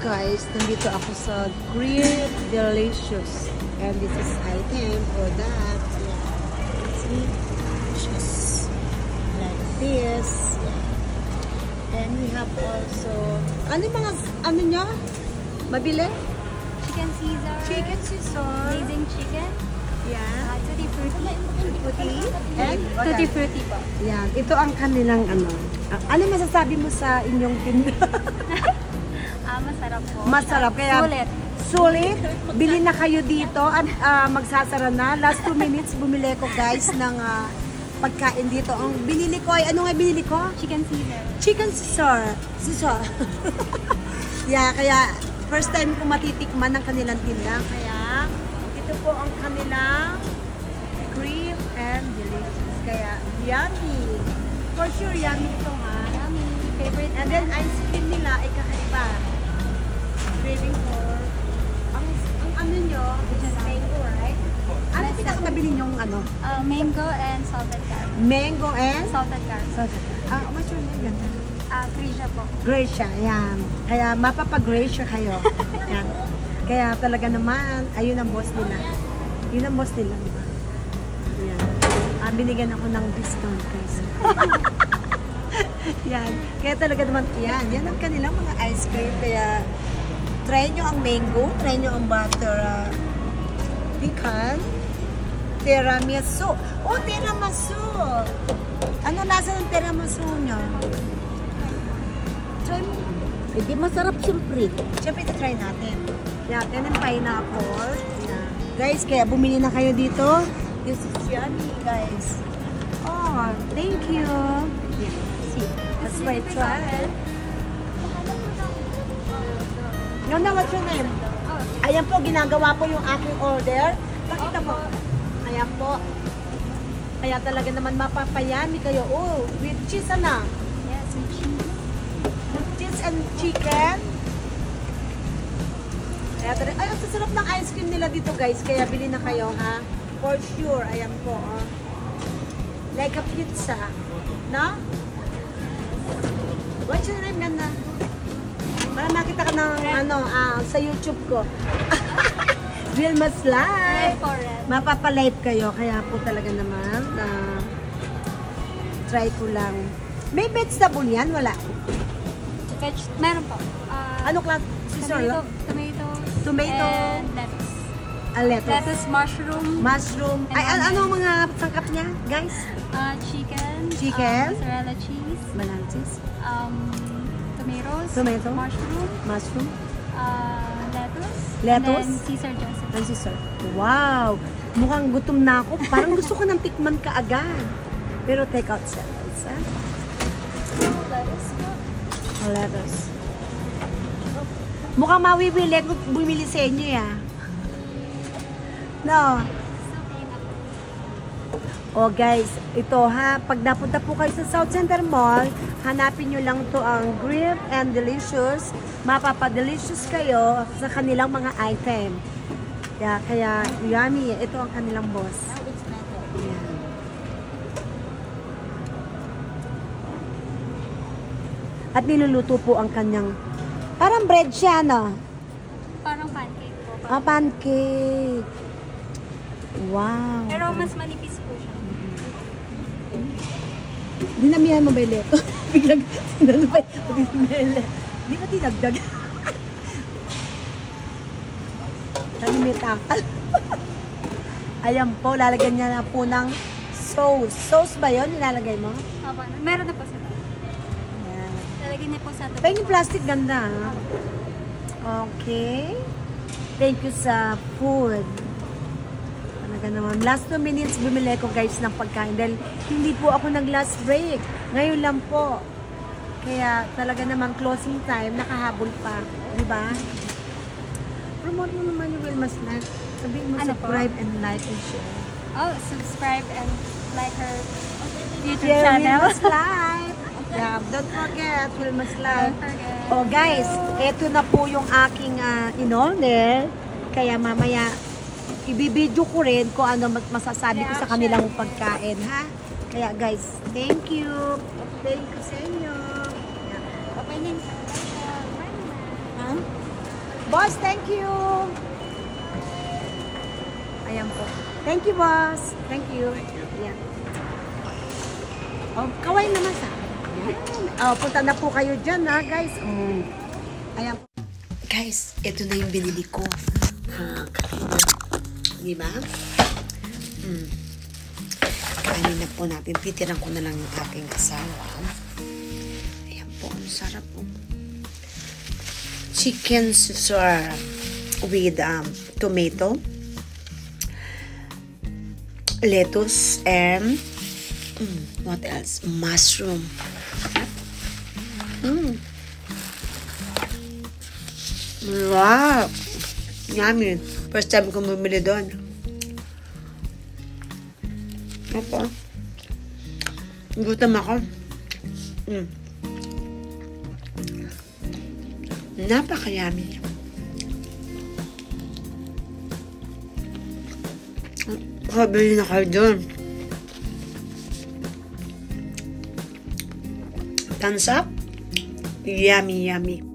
guys, nandito ako sa Grill Delicious. And this is item for that. Yeah. See? Just like this. Yeah. And we have also, ano yung mga, ano nyo? Mabili? Chicken Caesar. Chicken Caesar. Blazing chicken. Yeah. Tutti frutti. And? Tutti frutti po. Yan. Ito ang kanilang ano. Ano masasabi mo sa inyong tinda? Masarap po. Masarap. Kaya, sulit. Sulit. Bili na kayo dito at magsasara na. Last 2 minutes, bumili ko guys ng pagkain dito. Ang binili ko ay, ano nga binili ko? Chicken Caesar. Chicken Caesar. Caesar. Yeah, kaya first time ko matitikman ng kanilang tinda. Kaya, ito po ang kanilang Grill and Delicious. Kaya, yummy. For sure, yummy ito ha. Yummy. Favorite. And then, ice cream nila ay kakaiba. Craving for, ang ano nyo, which is mango, right? Ano pinakamabili nyong ano? Mango and salted caramel. Mango and? Salted caramel. What's your name? Grisha po. Gracia, yan. Kaya mapapag-Gracia kayo. Yan. Kaya talaga naman, ayun ang boss nila. Yun ang boss nila, di ba? Yan. Binigyan ako ng discount, guys. Yan. Kaya talaga naman, yan. Yan ang kanilang mga ice cream. Kaya, try nyo ang mango, try nyo ang butter pecan, tiramisu. Oh, tiramisu! Ano lasa ng tiramisu nyo? Try mo. Hindi masarap siyempre. Siyempre, ito-try natin. Yan, yan ang pineapple. Yan. Guys, kaya bumili na kayo dito. This is yummy, guys. Oh, thank you. Yeah, see, that's my try. No, what's your name? Ayan po, ginagawa po yung aking order. Pakita po. Ayan po. Kaya talaga naman mapapayami kayo. Oh, with cheese na. Yes, with cheese. With cheese and chicken. Kaya talaga, ay, ang sasarap ng ice cream nila dito guys. Kaya bili na kayo ha. For sure. Ayan po. Oh. Like a pizza. No? What's your name, ganda? Para makita ka ng ano, sa YouTube ko. Vilma's Live. Mapapalive kayo. Kaya po talaga naman, try ko lang. May vegetable yan? Wala. Meron po. Ano class? Tomato. And lettuce. Lettuce. Lettuce, mushroom. Ay, ano mga sangkap niya, guys? Chicken. Mozzarella cheese. Banana cheese. Tomato. Mushroom. Lettuce. And then Caesar dressing. And Caesar. Wow! Mukhang gutom na ako. Parang gusto ko ng tikman ka agad. Pero take out salads, ha? Lettuce po. Lettuce. Mukhang mawibili kung bumili sa inyo, ya. No. Oh guys, ito ha, pag napunta po kayo sa South Center Mall, hanapin nyo lang to ang Grill and Delicious. Mapapa-delicious kayo sa kanilang mga item. Kaya yummy, ito ang kanilang boss. Yeah. At niluluto po ang kanyang, parang bread siya, no? Parang pancake po. Pancake. Wow. Pero mas manipis po siya. Dinamihan mo ba yung leto? Biglang sinalabay. Di ba tinagdag? Ano may takal? Ayan po, lalagyan niya na po ng sauce. Sauce ba yun? Nilalagay mo? Opo. Meron na po sila. Ayan. Lalagyan niya po sa ito. Pero yung plastic ganda. Ha? Okay. Thank you sa food. Naman. Last 2 minutes bumili ko guys ng pagkain dahil hindi po ako nag-last break. Ngayon lang po. Kaya talaga naman closing time, nakahabol pa. Diba? Promote mo naman yung Vilma's Live. Sabihin mo, subscribe and like and share. Oh, subscribe and like her YouTube Yeah, channel. Vilma's Live. Yeah, don't forget, Vilma's Live. Don't forget. Oh guys, eto na po yung aking in-order. Kaya mamaya, ibibidyo ko rin kung ano masasabi ko sa kanilang pagkain, ha? Kaya guys, thank you. Thank you sa inyo. Okay din. Ha? Boss, thank you. Ayan po. Thank you, boss. Thank you. Ayan. Oh, kaway naman sa akin. Oh, punta na po kayo dyan, ha, guys. Ayan po. Guys, ito na yung binili ko. Di ba? Kainin na po natin. Titiran ko na lang yung aking asawa. Ayan po. Ang sarap po. Chicken Caesar with tomato, lettuce, and what else? Mushroom. Wow! Yummy. First time ko bumili doon. Opo. Gutom ako. Napaka-yummy. Kabili na kayo doon. Thumbs up. Yummy, yummy.